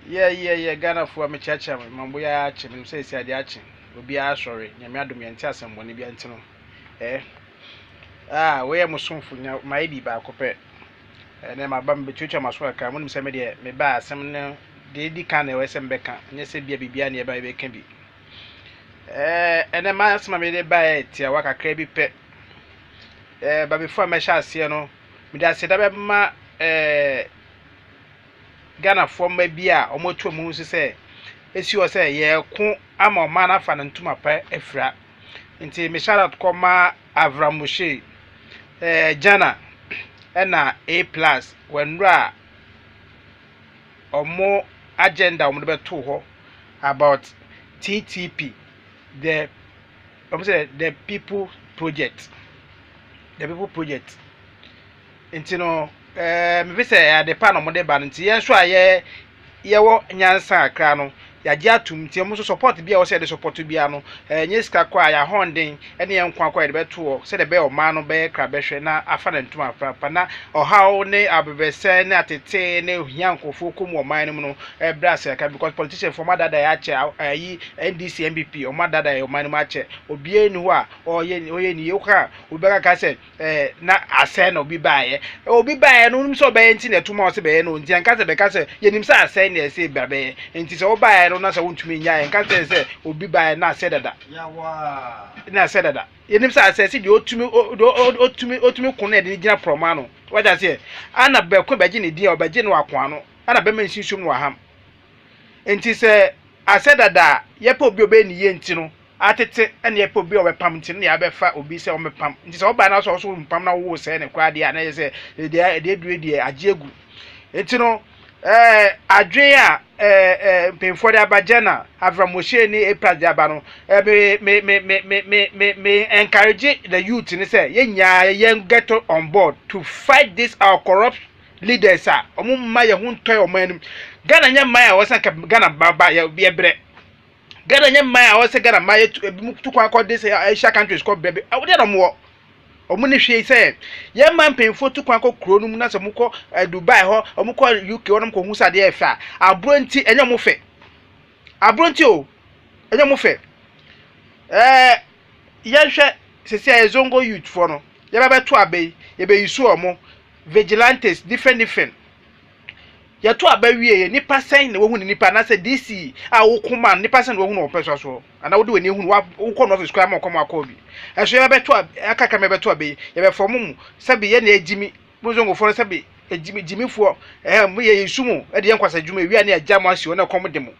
Yeah, Ghana for me chacha, Mamboya, Chim, says Yadiachin, will be our sorry, Yamadum and Tassam when he be antino. Eh? Where am soon for my baby back up. And then my bumby chucha must work. I wouldn't say me buy some the can of SM Becca, and yes, be a baby nearby they can be. And then my asthma made it by it, I work a crabby pet. But before my shall see, me that said about my Ghana from my beer or more 2 months say. As you say, yeah, I'm a man of an into my pay a frat. Until me shout out Koma Avramushe, Jana, and A plus when ra or more agenda on the 2 about TTP, the People Project. The People Project. Until me say the pan on the ban, until yes, why, yeah, Nyansa Crano. Ya jatum ti mo support bia wo say the support bia no nyeska kwa ya honden ene yankwa kwa de beto se de be o ma no be kra behwe na afa na ntuma papa na ohaw ne abebese ne atete ne hiankofo kom o man no brase ka because politician for madada ya che ayi NDC MPP o madada ya o man ma che obie ni ho a oye ni yoka obeka ka se na ase na obi baaye no so be enti na tuma o se be no enti anka se be ka se yenim sa ase na ese babe enti se oba no na sa wontumi nya en kan say obi ba na say dada yawa na say dada yenim say say di otumi kun na de gina proma no waja say ana be ko beje ne dia obeje no akon no ana be mansin sum no aham enti say ase dada ye pa obi obe ni ye enti no atete ene ye pa obi obepam enti no ya be fa obi say omepam enti say oba na so mpam na wo say ne kwa dia na ye say de dure agiegu enti no adwe a pemfo de abagena avramoshe ni eprade abano me encourage the youth ni say yen get on board to fight this our corrupt leaders omumma ye huntoy omanum Ghana nya maya wosan ka Ghana baba ye bre Ghana nya maya wosan Ghana maya tu kwa ko this Asia countries ko bebe awde no mo omuni hwe say ye man penfo tu kwan ko kro num na se mukọ Dubai ho omukọ UK wonum ko husa de efa abronti enye mo fe abronti o enye mo fe ye hwe sesi ezongo youth for no ye ba to abai ye be yisu omo vigilantes different ya to abawie ye nipa sen na wo hu nipa na se DC a wo kuma nipa sen wo hu no peso so ana wo de we ni hu wo ko no office kwa ma ko ma ko bi eso ya beto akaka me beto abai ye be formu sabi ye na ejimi bozongo for sabi ejimi fo mu ye yisumu e de yankwasa djuma wi ana agya mo asio na kom de mo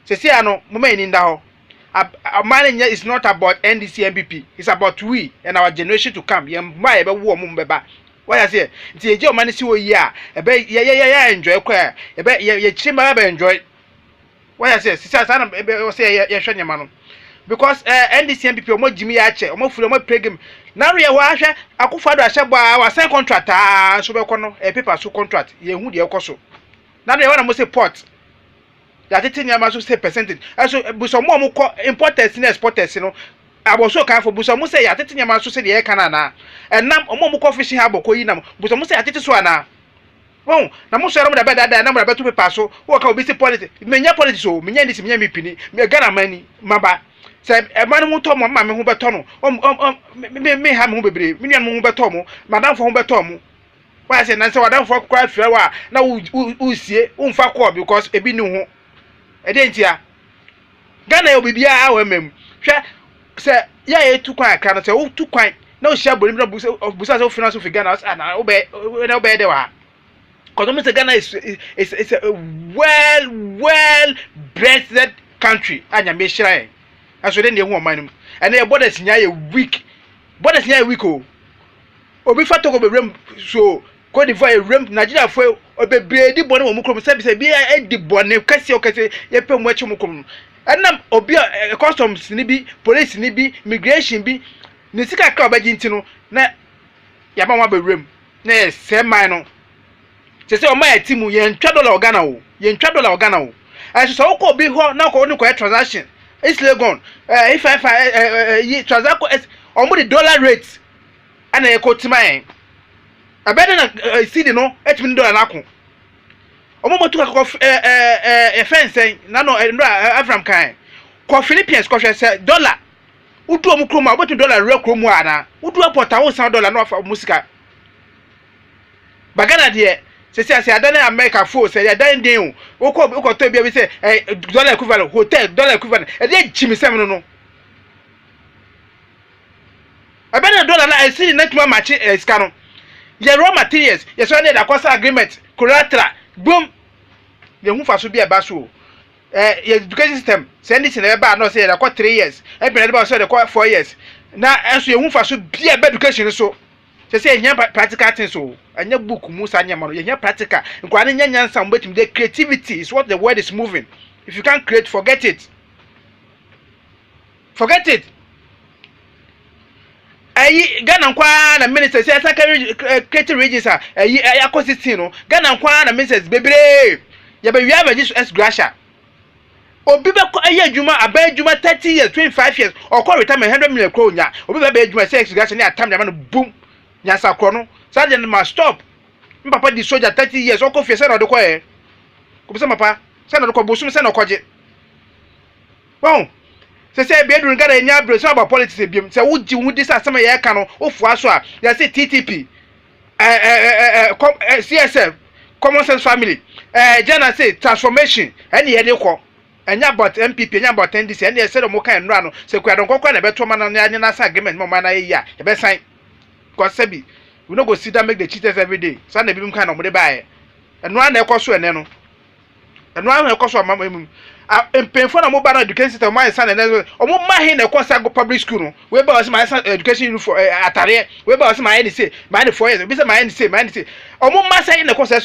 sesi ano mo ma ni nda ho management is not about NDC MPP, it's about we and our generation to come. Ye ma ye be wo mo mbeba why I say nti eje o mani si wo yi a ebe ye enjoy kwa ebe ye chima be enjoy why I say sisa sana ebe o say ye hwe nyama no because NDC MPP o mo jimi ya che o mo fure o mo pregame na re wa hwe akufado a hye wa sign contract so be kono paper so contract ye hu de ekoso na re wa na mo say port ya tete nyama so say percentage so buso mo ko importers na exporters no aboso kan fo buso mo say ya tete nyama so say de kana na enam mo ko fishing habo ko yinam buso mo say ya tete so ana won na mo so ero mo da beda na mo da beto paper so wo ka obi say politics menya politics so menya ndisi menya mipini me Ghana mani maba say e man mu to mo ma me hu beto no me ha me hu bebre me nua mo hu beto mo madam fo hu beto mo why say na say wadam fo kwa fira wa na usie umfa ko because ebi ni hu e de ntia Ghana yo bibia awe mem hwe say ya ye tu kwan aka no say o tu kwan na o hia boni na busa so finance of Ghana na obe de wa because me Ghana is a well blessed country anya me hira aso de ne hu oman and the borders nya ye weak o obi fato ko bebrem so Cote d'Ivoire rem Nigeria fo obebre di bone wo mukrom se bi e di bone kase ye pe mu achi mukrom enam obi customs ni bi police ni bi immigration bi ni sika ka obaji ntino na ya ba wa bebrem na se man no se o ma ya timu ye ntwa dollar Ghana o so ko bi ho na ko ni ko transaction is legon if transaction o mo the dollar rate ana e ko timayen abede na cedi no $8 million na ko omo motu ka fence na no Avram kan ko Philippines ko hwe dollar udu omo kroma obetu dollar re kromu ana udu aporta wo $100 na ofa musika bagana de se adane America fo se adane den o ko to bia bi se dollar equivalent hotel dollar equivalent e de chimisem no abena dollar na esi na tuma match ska no ye raw materials ye so na da kwasa agreement collateral boom ye hu fa so bia ba so your education system send this in the bar no say they got 3 years e be na say they got 4 years na enso ye hu fa so bia education so say nya practical things so anya book mu sa nya ma no ye nya practical nkwa na nya nyansa mbetim the creativity is what the word is moving. If you can't create, forget it. Gana nkwa na minister say asa creative regions ecosystem no Gana nkwa na ministers bebre ya be wia be Jesus gracia obi be ko adwuma adwuma 30 years 25 years or call retirement 100 million kro nya obi be adwuma say gracia na atam na boom nya sakro no so dey must stop papa di soldier 30 years o ko fie say na do ko ko be say papa say na do ko bosum say na koje bon say be edu ngara nya bro so about politics ebiem say wo ji hu dis asema ye ka no ofu aso a ya say TTP CSF common sense family Jana say transformation any ye dey ko enya about MPP enya about NDC any ye say do mo kan nra no say kwa don kokwa na beto ma na anya na agreement mo ma na ye ya e be sign cause sabi we no go sit down make the cheaters every day so na bibim kan no mo dey buy eno na ekoso ene no eno na ekoso amamam empemfo na mo ba na education system my son and omo ma he na ekosa go public school no we ba was my education uniform atare we ba was my NDC my 4 years we say my NDC omo ma say na ekosa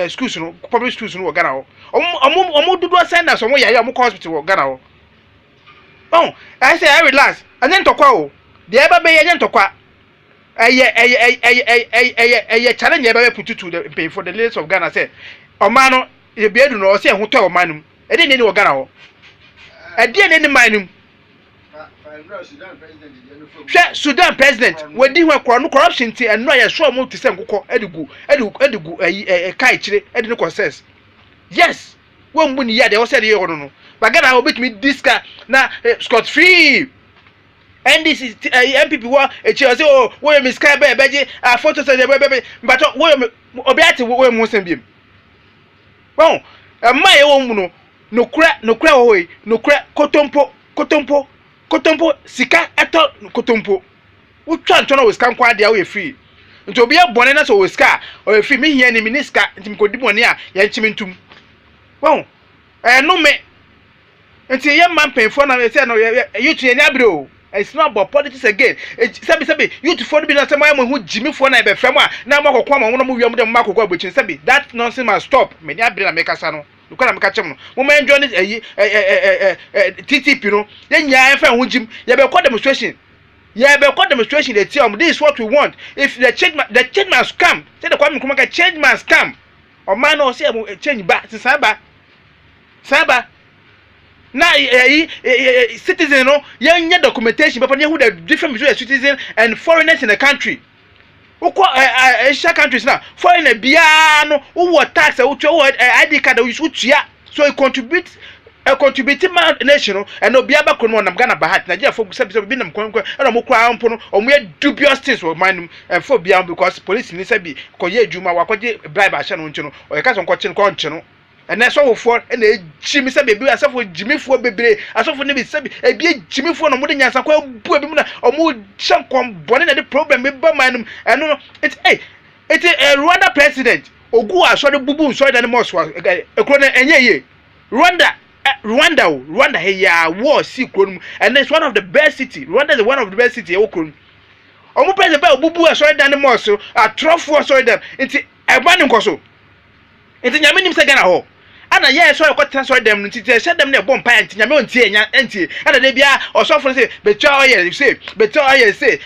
schools no public schools no Ghana ho omo dudu say na so mo yaye omo hospital wo Ghana ho oh I say I relax and then tokwa o de eba be ye ntokwa challenge eba be put to the pay for the leaders of Ghana say omano e be edu no say ho to omanum e de ni wo Ghana ho e de ni manum Sudan president we di ho corruption ti eno ya so mo ti say nkokọ edugu kai kire e de no process yes wo mbu ni ya de wo say de ye no no ba Ghana obetimi diska na scot free NDC MPP wa echi say oh wo mi sky be beje photo say be but wo obi ati wo mu sem biem bon ma ye wo mu no kura hoyi no kura kotompo sika eto kotompo wo twa ntona wo sika nkwa dia wo free nti obi abone na so wo sika o free mi hia ni miniska nti mkodi bone a ya nchimi ntum bon no me nti ye man penfo na say no youth ye ni abro. It's not about politics again. Sabi youth for be na say my who Jimmy for na be fam a na makokwa ma wono mo wiam dem makokwa gbechin sabi that nonsense must stop. Me ni abire na make asa no. Luka na make chem no. Mo ma enjoy this TTP no. Ye nya fa ho jim. Ye be call demonstration. They tell them this is what we want. If the change must come. Say the Kwame Nkrumah change must come. O man no say change back. Saba na citizen no yenye documentation but who the difference between a citizen and foreigners in the country uko Asia countries now foreigner bia no who tax who ID card you utua so it contributes a contributing nation and no bia ba kono nam Ghana bahat Nigeria for sabi bi nam konkon and mo kwa ampo no omo dubious things for man for bia because police ni sabi koye adwuma wakoje bribe ahya no nchi no o yeka so nkoche no and that's all for and Jimmy said baby asafo Jimmy for bebre asafo ne be sabi e bi Jimmy for no mo de nyansa kwa bu abi mu na omo chankom bone na the problem be ba manum and no it's Rwanda president ogu aso de bubu so de mo so ekro na enye ye Rwanda he ya war si kro and it's one of the best city Rwanda is one of the best city e okro omo president ba bubu aso de mo so atrofo so de enti eba ne nkoso enti nyame nim se Ghana ho ana ye so yokwata so dem nti te she dem na ebom pa enti nyame ontie nya enti ana de bia osofo se betwa oye se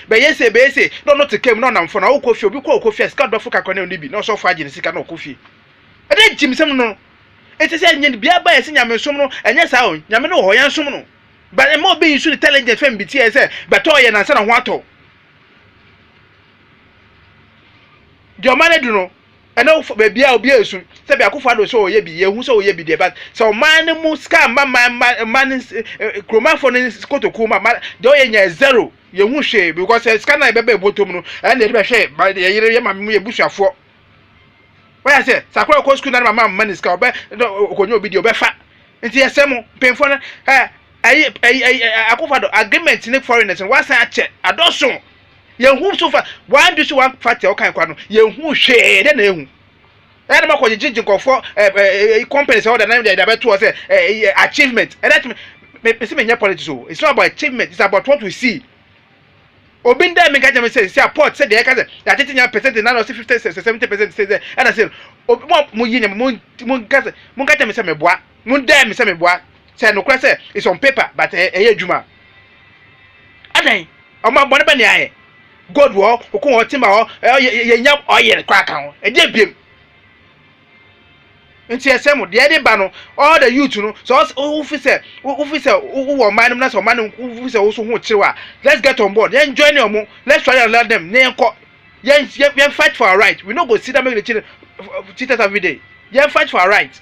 be yese no te kem no namfo na okofi obi ko okofi ska dofo ka kone oni bi na osofo agi ne sika na okofi ade jimsem no enti se nya bia ba yese nyame som no enye sa o nyame no ho yan som no but e mo be use intelligent fam bi tie se betwa oye na sa na ho ato de o mane du no ɛna baabi a obi esu sɛ bi akofo ado so oyɛ bi yehu so oyɛ bi de but sɛ ɔman mu scam man kromafo ne kotoku ma de oyɛ nya zero yehu hwe because scan na bɛbɛ botom no ɛna de bɛhwɛ ba yɛyere yɛ mamu yɛ busuafo why say sakura ko school na mama man ska obɛ okonyo obi de obɛfa nti yɛsɛm pemfo no akofo ado agreement ne foreigners no wasan akyɛ adoso yehu so fa one do so one factor o kan kwa no yehu hwe de na ehu na ma ko jiji nkofo companies all the name they beto us achievement and that me see me politics so it's not about achievement, it's about what we see. Obi ndai me kaje me say support say dey kaje that thing percent na 50 70% say there and I say obi mo yi mo kaje me say me boa mo ndai me say me boa say no kra say it's on paper but adwuma adan o ma bone ba ne aye god wo ko wo tima ho ye nya oil kwa kan ho e dey biem nti esem de dey ba no all the youth no so officer wo man na so man officer wo so ho chiwa let's get on board then join them, let's try and let them yen fight for our right. We no go sit and make the cheaters every day. Yen fight for our right.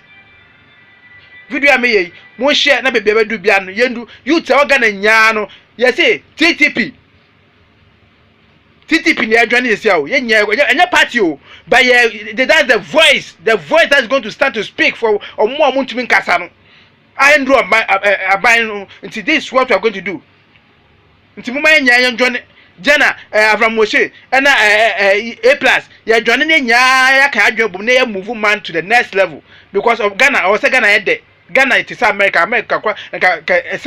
Video me ye mo share na bebe be do bia no yendu youth e organ nya no ye say TTP ne adwane ye say o ye nya party o but that's the voice that's going to start to speak for omo ntumi nkasa no I ndro aban no nti this is what we are going to do nti mo ma nya adwane Jana Avram Moshe and A+ ya adwane ne nya ya ka adwane bom na ya move man to the next level because of Ghana or say Ghana head Ghana it is America kwa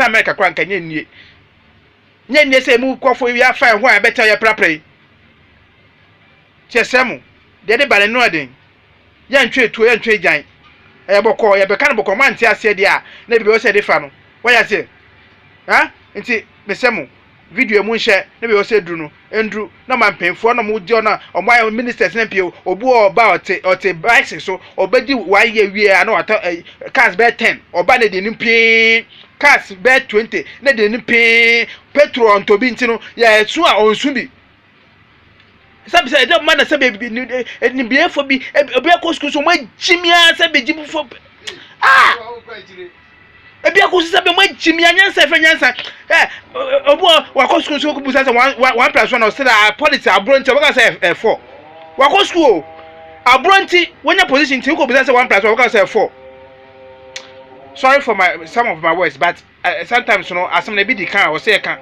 America kwa nkanye nie say mu kwofo wi afa ho a better ya prapre chesemu de bale no aden ya ntwe tuo ya ntwe jan boko ya beka no boko man ti ase de a na bi o se de fa no wa ya se ha nti mesemu video mu nhye na bi o se dru no endru na man penfo na mu dio na omo ministers na pie obu oba ote bikes so obedi wa ye wie a na wata cars be 10 oba na de ni pie cars be 20 na de ni pie petrol on to bi ntino ya esu a onsu bi sabi say dem man na sabi ni biefo bi obi akosku so mo jimia sabi jibufo ebi akusi sabi mo jimia nyansa fe nyansa obo wakosku so ku busa say 1+1 or say policy abronti obo ka say 4 wakosku o abronti when your position ti ku busa say 1+1 obo ka say 4. Sorry for some of my words but sometimes you know as some be the can or say can